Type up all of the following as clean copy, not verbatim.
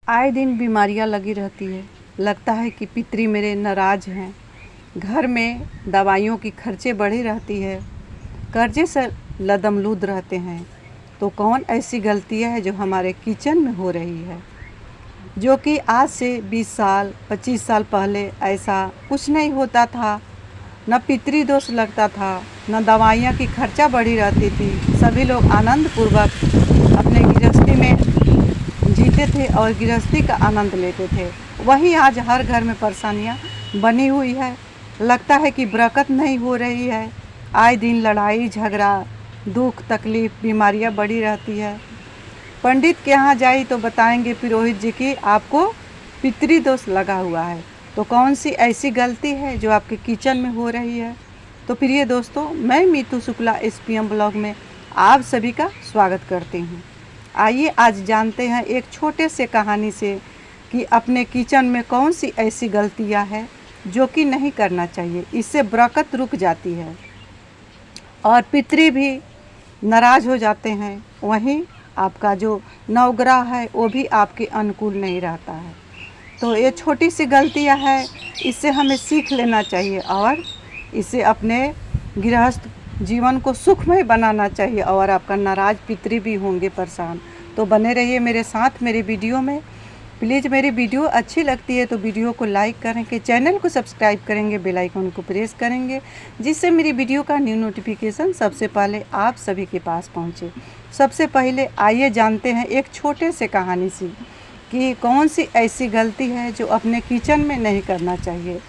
आए दिन बीमारियां लगी रहती है। लगता है कि पितरी मेरे नाराज हैं। घर में दवाइयों की खर्चे बढ़ी रहती है। कर्जे से लदमलूद रहते हैं। तो कौन ऐसी गलतियां है जो हमारे किचन में हो रही है, जो कि आज से 20 साल 25 साल पहले ऐसा कुछ नहीं होता था। न पितरी दोष लगता था, न दवाइयाँ की खर्चा बढ़ी रहती थी। सभी लोग आनंद पूर्वक अपने गृहस्थी में जीते थे और गृहस्थी का आनंद लेते थे। वहीं आज हर घर में परेशानियां बनी हुई है। लगता है कि बरकत नहीं हो रही है। आए दिन लड़ाई झगड़ा, दुख तकलीफ, बीमारियां बढ़ी रहती है। पंडित के यहाँ जाई तो बताएंगे पुरोहित जी की आपको पितरी दोष लगा हुआ है। तो कौन सी ऐसी गलती है जो आपके किचन में हो रही है? तो प्रिय दोस्तों, मैं मीतू शुक्ला SPM ब्लॉग में आप सभी का स्वागत करती हूँ। आइए आज जानते हैं एक छोटे से कहानी से कि अपने किचन में कौन सी ऐसी गलतियां हैं जो कि नहीं करना चाहिए। इससे बरकत रुक जाती है और पितरी भी नाराज हो जाते हैं। वहीं आपका जो नवग्रह है वो भी आपके अनुकूल नहीं रहता है। तो ये छोटी सी गलतियां हैं, इससे हमें सीख लेना चाहिए और इसे अपने गृहस्थ जीवन को सुखमय बनाना चाहिए। और आपका नाराज पितरी भी होंगे परेशान। तो बने रहिए मेरे साथ मेरे वीडियो में। प्लीज़ मेरी वीडियो अच्छी लगती है तो वीडियो को लाइक करेंगे, चैनल को सब्सक्राइब करेंगे, बेल आइकन को प्रेस करेंगे, जिससे मेरी वीडियो का न्यू नोटिफिकेशन सबसे पहले आप सभी के पास पहुंचे। सबसे पहले आइए जानते हैं एक छोटे से कहानी से कि कौन सी ऐसी गलती है जो अपने किचन में नहीं करना चाहिए।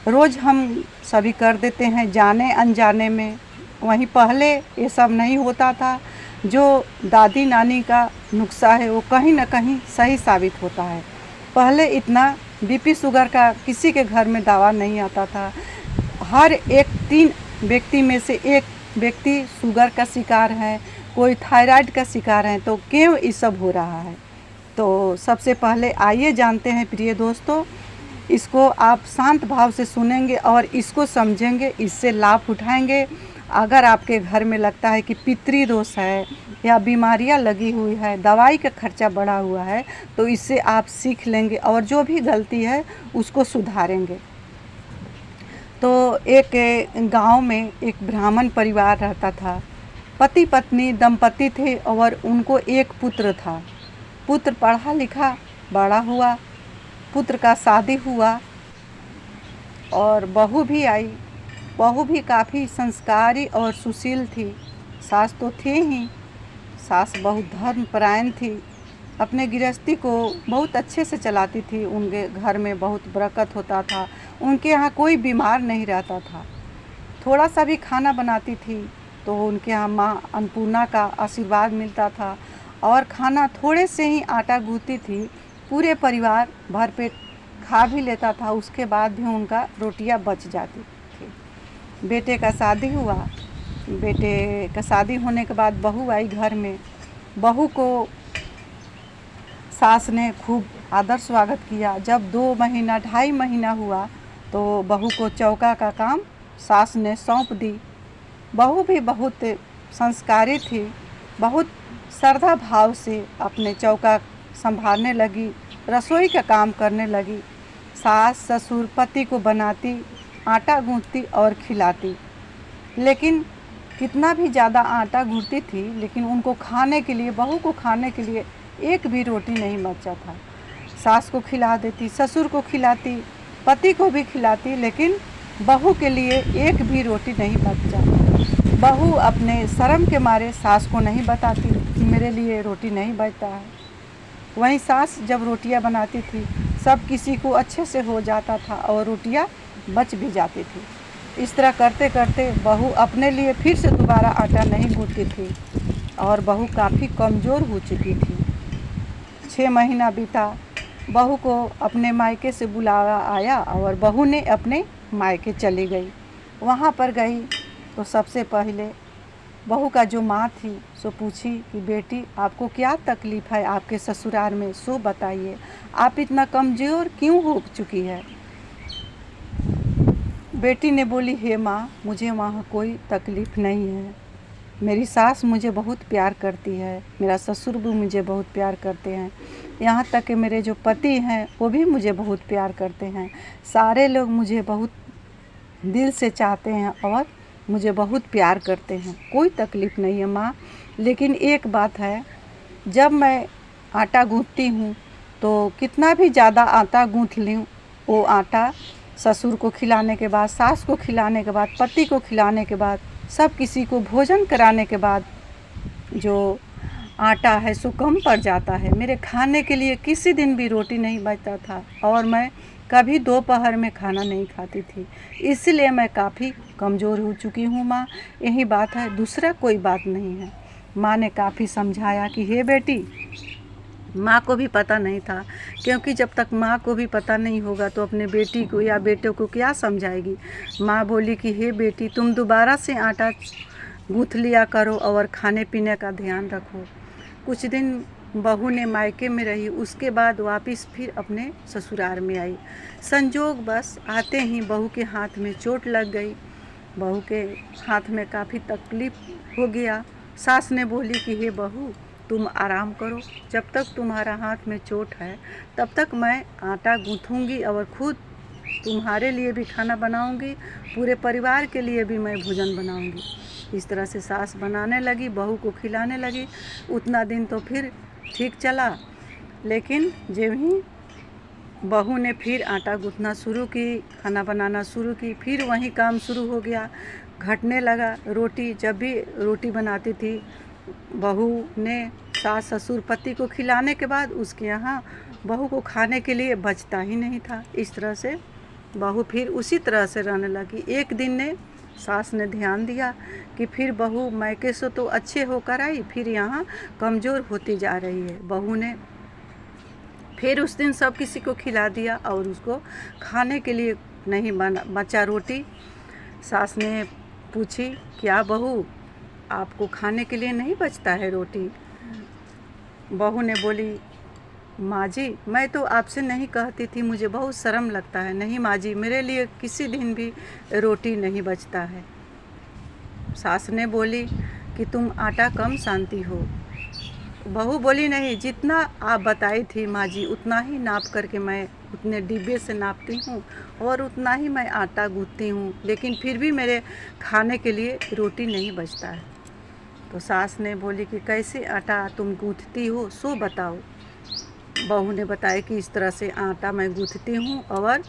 रोज़ हम सभी कर देते हैं जाने अनजाने में। वहीं पहले ये सब नहीं होता था। जो दादी नानी का नुस्खा है वो कहीं ना कहीं सही साबित होता है। पहले इतना BP शुगर का किसी के घर में दवा नहीं आता था। हर एक 3 व्यक्ति में से एक व्यक्ति शुगर का शिकार है, कोई थायराइड का शिकार है। तो क्यों ये सब हो रहा है? तो सबसे पहले आइए जानते हैं प्रिय दोस्तों। इसको आप शांत भाव से सुनेंगे और इसको समझेंगे, इससे लाभ उठाएंगे। अगर आपके घर में लगता है कि पितरी दोष है या बीमारियां लगी हुई है, दवाई का खर्चा बढ़ा हुआ है, तो इससे आप सीख लेंगे और जो भी गलती है उसको सुधारेंगे। तो एक गांव में एक ब्राह्मण परिवार रहता था। पति पत्नी दंपति थे और उनको एक पुत्र था। पुत्र पढ़ा लिखा बड़ा हुआ, पुत्र का शादी हुआ और बहू भी आई। बहू भी काफ़ी संस्कारी और सुशील थी। सास तो थी ही, सास बहुत धर्मपरायण थी। अपने गृहस्थी को बहुत अच्छे से चलाती थी। उनके घर में बहुत बरकत होता था। उनके यहाँ कोई बीमार नहीं रहता था। थोड़ा सा भी खाना बनाती थी तो उनके यहाँ माँ अन्नपूर्णा का आशीर्वाद मिलता था। और खाना थोड़े से ही आटा गूँथती थी, पूरे परिवार भरपेट खा भी लेता था। उसके बाद भी उनका रोटियां बच जाती थी। बेटे का शादी हुआ। बेटे का शादी होने के बाद बहू आई घर में। बहू को सास ने खूब आदर स्वागत किया। जब 2 महीना 2.5 महीना हुआ तो बहू को चौका का काम सास ने सौंप दी। बहू भी बहुत संस्कारी थी, बहुत श्रद्धा भाव से अपने चौका संभालने लगी, रसोई का काम करने लगी। सास ससुर पति को बनाती, आटा गूँथती और खिलाती। लेकिन कितना भी ज़्यादा आटा गूँथती थी, लेकिन उनको खाने के लिए, बहू को खाने के लिए एक भी रोटी नहीं बचा था। सास को खिला देती, ससुर को खिलाती, पति को भी खिलाती, लेकिन बहू के लिए एक भी रोटी नहीं बचा। बहू अपने शर्म के मारे सास को नहीं बताती कि मेरे लिए रोटी नहीं बचता है। वहीं सास जब रोटियां बनाती थी सब किसी को अच्छे से हो जाता था और रोटियां बच भी जाती थी। इस तरह करते करते बहू अपने लिए फिर से दोबारा आटा नहीं गूँथती थी और बहू काफ़ी कमज़ोर हो चुकी थी। 6 महीना बीता। बहू को अपने मायके से बुलावा आया और बहू ने अपने मायके चली गई। वहाँ पर गई तो सबसे पहले बहू का जो माँ थी सो पूछी कि बेटी आपको क्या तकलीफ़ है आपके ससुराल में, सो बताइए, आप इतना कमज़ोर क्यों हो चुकी है? बेटी ने बोली, हे माँ, मुझे वहाँ कोई तकलीफ़ नहीं है। मेरी सास मुझे बहुत प्यार करती है, मेरा ससुर भी मुझे बहुत प्यार करते हैं, यहाँ तक कि मेरे जो पति हैं वो भी मुझे बहुत प्यार करते हैं। सारे लोग मुझे बहुत दिल से चाहते हैं और मुझे बहुत प्यार करते हैं। कोई तकलीफ़ नहीं है माँ। लेकिन एक बात है, जब मैं आटा गूँथती हूँ तो कितना भी ज़्यादा आटा गूँथ लूँ, वो आटा ससुर को खिलाने के बाद, सास को खिलाने के बाद, पति को खिलाने के बाद, सब किसी को भोजन कराने के बाद जो आटा है सो कम पड़ जाता है। मेरे खाने के लिए किसी दिन भी रोटी नहीं बचता था और मैं कभी दोपहर में खाना नहीं खाती थी। इसलिए मैं काफ़ी कमज़ोर हो चुकी हूँ माँ, यही बात है, दूसरा कोई बात नहीं है। माँ ने काफ़ी समझाया कि हे बेटी, माँ को भी पता नहीं था, क्योंकि जब तक माँ को भी पता नहीं होगा तो अपने बेटी को या बेटे को क्या समझाएगी। माँ बोली कि हे बेटी, तुम दोबारा से आटा गूँथ लिया करो और खाने पीने का ध्यान रखो। कुछ दिन बहू ने मायके में रही, उसके बाद वापस फिर अपने ससुराल में आई। संजोग बस आते ही बहू के हाथ में चोट लग गई। बहू के हाथ में काफ़ी तकलीफ़ हो गया। सास ने बोली कि हे बहू, तुम आराम करो, जब तक तुम्हारा हाथ में चोट है तब तक मैं आटा गूँथूँगी और खुद तुम्हारे लिए भी खाना बनाऊँगी, पूरे परिवार के लिए भी मैं भोजन बनाऊँगी। इस तरह से सास बनाने लगी, बहू को खिलाने लगी। उतना दिन तो फिर ठीक चला, लेकिन जब ही बहू ने फिर आटा गूँथना शुरू की, खाना बनाना शुरू की, फिर वही काम शुरू हो गया, घटने लगा। रोटी जब भी रोटी बनाती थी बहू ने, सास ससुर पति को खिलाने के बाद उसके यहाँ बहू को खाने के लिए बचता ही नहीं था। इस तरह से बहू फिर उसी तरह से रहने लगी। एक दिन ने सास ने ध्यान दिया कि फिर बहू मायके से तो अच्छे होकर आई, फिर यहाँ कमज़ोर होती जा रही है। बहू ने फिर उस दिन सब किसी को खिला दिया और उसको खाने के लिए नहीं बचा रोटी। सास ने पूछी, क्या बहू, आपको खाने के लिए नहीं बचता है रोटी? बहू ने बोली, माँ जी, मैं तो आपसे नहीं कहती थी, मुझे बहुत शर्म लगता है। नहीं माँ जी, मेरे लिए किसी दिन भी रोटी नहीं बचता है। सास ने बोली कि तुम आटा कम सानती हो। बहू बोली, नहीं, जितना आप बताई थी माँ जी उतना ही नाप करके मैं उतने डिब्बे से नापती हूँ और उतना ही मैं आटा गूँथती हूँ, लेकिन फिर भी मेरे खाने के लिए रोटी नहीं बचता है। तो सास ने बोली कि कैसे आटा तुम गूँथती हो, सो बताओ। बहू ने बताया कि इस तरह से आटा मैं गूँथती हूँ और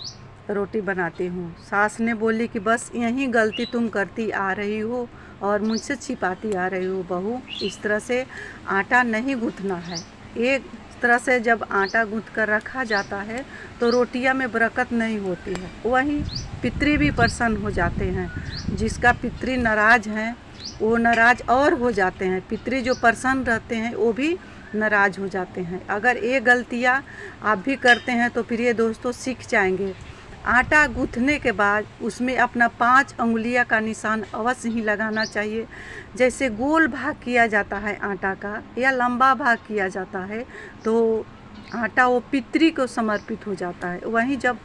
रोटी बनाती हूँ। सास ने बोली कि बस यही गलती तुम करती आ रही हो और मुझसे छिपाती आ रही हो बहू, इस तरह से आटा नहीं गूँथना है। एक तरह से जब आटा गूँथ कर रखा जाता है तो रोटियां में बरकत नहीं होती है, वहीं पितरी भी प्रसन्न हो जाते हैं। जिसका पितरी नाराज़ हैं वो नाराज़ और हो जाते हैं, पितरी जो प्रसन्न रहते हैं वो भी नाराज़ हो जाते हैं। अगर ये गलतियाँ आप भी करते हैं तो प्रिय दोस्तों सीख जाएंगे। आटा गूँथने के बाद उसमें अपना 5 अंगुलियां का निशान अवश्य ही लगाना चाहिए। जैसे गोल भाग किया जाता है आटा का या लंबा भाग किया जाता है तो आटा वो पितरी को समर्पित हो जाता है। वहीं जब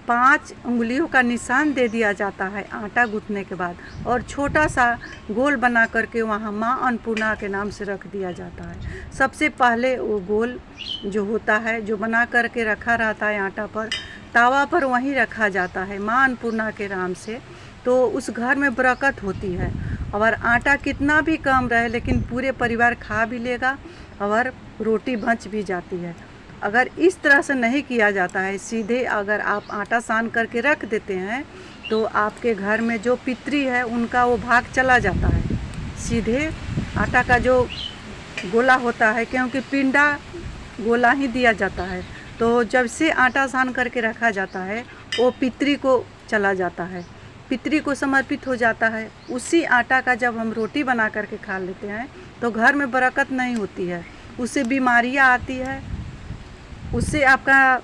5 अंगुलियों का निशान दे दिया जाता है आटा गूँथने के बाद और छोटा सा गोल बना करके वहाँ माँ अन्नपूर्णा के नाम से रख दिया जाता है। सबसे पहले वो गोल जो होता है, जो बना करके रखा रहता है आटा पर, तावा पर वहीं रखा जाता है माँ अन्नपूर्णा के नाम से, तो उस घर में बरकत होती है। और आटा कितना भी कम रहे लेकिन पूरे परिवार खा भी लेगा और रोटी बच भी जाती है। अगर इस तरह से नहीं किया जाता है, सीधे अगर आप आटा सान करके रख देते हैं तो आपके घर में जो पितरी है उनका वो भाग चला जाता है। सीधे आटा का जो गोला होता है, क्योंकि पिंडा गोला ही दिया जाता है, तो जब से आटा सान करके रखा जाता है वो पितरी को चला जाता है, पितरी को समर्पित हो जाता है। उसी आटा का जब हम रोटी बना करके खा लेते हैं तो घर में बरकत नहीं होती है, उससे बीमारियां आती है, उससे आपका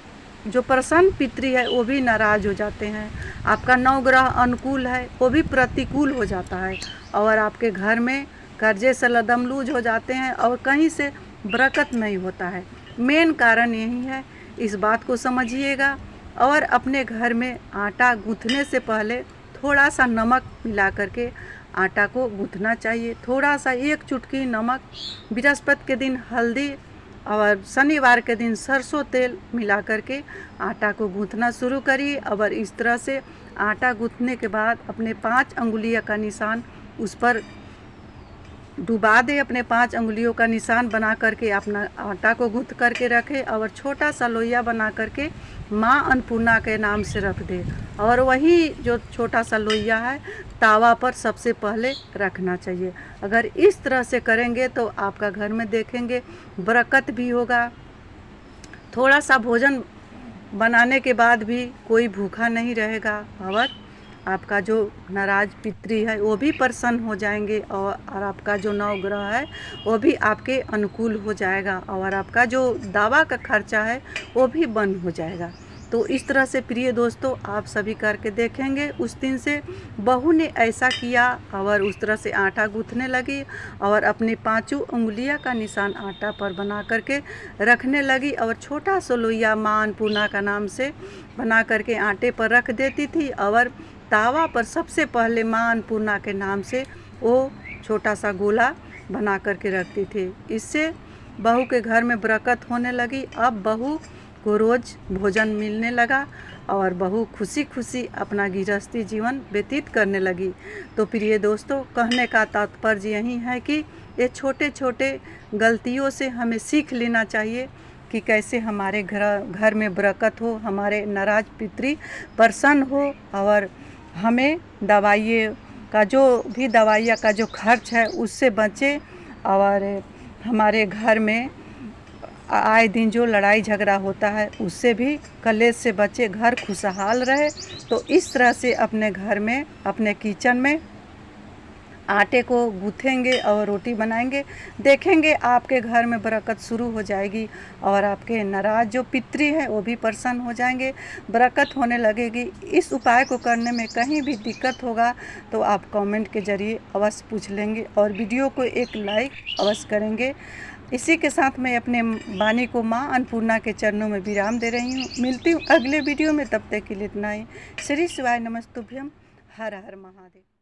जो प्रसन्न पितरी है वो भी नाराज़ हो जाते हैं, आपका नवग्रह अनुकूल है वो भी प्रतिकूल हो जाता है और आपके घर में कर्जे से लदमलूज हो जाते हैं और कहीं से बरकत नहीं होता है। मेन कारण यही है, इस बात को समझिएगा और अपने घर में आटा गूँथने से पहले थोड़ा सा नमक मिला करके आटा को गूँथना चाहिए। थोड़ा सा 1 चुटकी नमक, बृहस्पति के दिन हल्दी और शनिवार के दिन सरसों तेल मिला करके आटा को गूँथना शुरू करिए। और इस तरह से आटा गूँथने के बाद अपने 5 अंगुलियों का निशान उस पर डुबा दे। अपने 5 अंगुलियों का निशान बना करके अपना आटा को गूँथ करके रखे और छोटा सा लोइया बना करके माँ अन्नपूर्णा के नाम से रख दे। और वही जो छोटा सा लोइया है तावा पर सबसे पहले रखना चाहिए। अगर इस तरह से करेंगे तो आपका घर में देखेंगे बरकत भी होगा। थोड़ा सा भोजन बनाने के बाद भी कोई भूखा नहीं रहेगा और आपका जो नाराज पितरी है वो भी प्रसन्न हो जाएंगे और आपका जो नवग्रह है वो भी आपके अनुकूल हो जाएगा और आपका जो दवा का खर्चा है वो भी बंद हो जाएगा। तो इस तरह से प्रिय दोस्तों आप सभी करके देखेंगे। उस दिन से बहू ने ऐसा किया और उस तरह से आटा गूँथने लगी और अपनी 5 उंगलियां का निशान आटा पर बना करके रखने लगी और छोटा सा लोइया माँ अन्नपूर्णा का नाम से बना करके आटे पर रख देती थी और तावा पर सबसे पहले माँ अन्नपूर्णा के नाम से वो छोटा सा गोला बना करके रखती थी। इससे बहू के घर में बरकत होने लगी। अब बहू को रोज़ भोजन मिलने लगा और बहू खुशी खुशी अपना गृहस्थी जीवन व्यतीत करने लगी। तो प्रिय दोस्तों कहने का तात्पर्य यही है कि ये छोटे छोटे गलतियों से हमें सीख लेना चाहिए कि कैसे हमारे घर में बरकत हो, हमारे नाराज पितरी प्रसन्न हो और हमें दवाइयों का जो खर्च है उससे बचे और हमारे घर में आए दिन जो लड़ाई झगड़ा होता है उससे भी कलेश से बचे, घर खुशहाल रहे। तो इस तरह से अपने घर में अपने किचन में आटे को गूँथेंगे और रोटी बनाएंगे, देखेंगे आपके घर में बरकत शुरू हो जाएगी और आपके नाराज जो पितरी हैं वो भी प्रसन्न हो जाएंगे, बरकत होने लगेगी। इस उपाय को करने में कहीं भी दिक्कत होगा तो आप कमेंट के ज़रिए अवश्य पूछ लेंगे और वीडियो को एक लाइक अवश्य करेंगे। इसी के साथ मैं अपने वाणी को माँ अन्नपूर्णा के चरणों में विराम दे रही हूँ। मिलती हूँ अगले वीडियो में, तब तक के लिए इतना ही। श्री शिवाय नमस्तुभ्यम। हर हर महादेव।